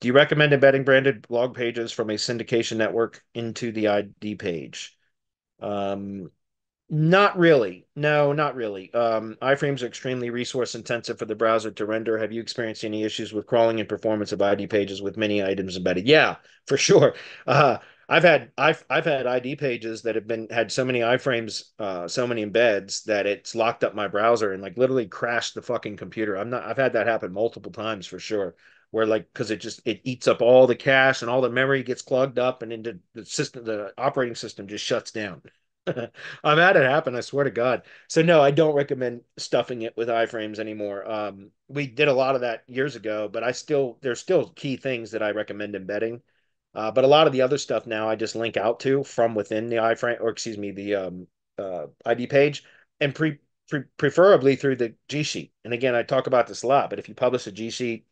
Do you recommend embedding branded blog pages from a syndication network into the ID page? Um, Not really. No, not really. IFrames are extremely resource intensive for the browser to render. Have you experienced any issues with crawling and performance of ID pages with many items embedded? Yeah, for sure. Uh, I've had ID pages that have been had so many iframes, so many embeds that it's locked up my browser and like literally crashed the fucking computer. I've had that happen multiple times for sure. Where like because it eats up all the cache and all the memory gets clogged up and into the system, the operating system just shuts down. I've had it happen, I swear to God. So no, I don't recommend stuffing it with iframes anymore. We did a lot of that years ago, but there's still key things that I recommend embedding. But a lot of the other stuff now I just link out to from within the iframe, or excuse me, the ID page, and preferably through the G sheet. And again, I talk about this a lot, but if you publish a G sheet,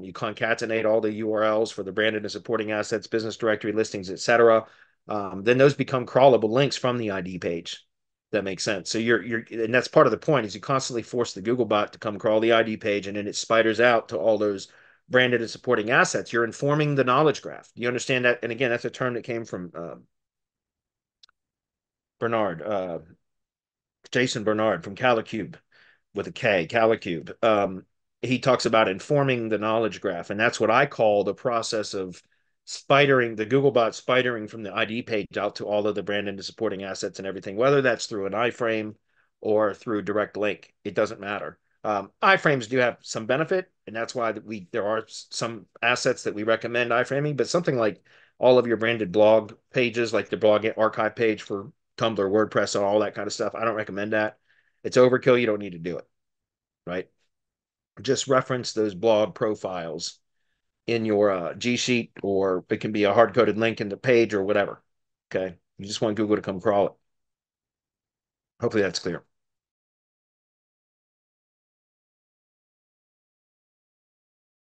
you concatenate all the URLs for the branded and supporting assets, business directory listings, etc. Then those become crawlable links from the ID page. That makes sense. So and that's part of the point is you constantly force the Google bot to come crawl the ID page, and then it spiders out to all those branded and supporting assets. You're informing the knowledge graph. Do you understand that? And again, that's a term that came from Bernard, Jason Bernard from Calicube with a K, Calicube. He talks about informing the knowledge graph, and that's what I call the process of spidering the Googlebot spidering from the ID page out to all of the brand and supporting assets and everything, whether that's through an iframe or through direct link. It doesn't matter. Iframes do have some benefit, and that's why there are some assets that we recommend iframing, but something like all of your branded blog pages, like the blog archive page for Tumblr, WordPress, and all that kind of stuff, I don't recommend that. It's overkill. You don't need to do it, right? Just reference those blog profiles in your G Sheet, or it can be a hard coded link in the page or whatever. Okay. You just want Google to come crawl it. Hopefully that's clear.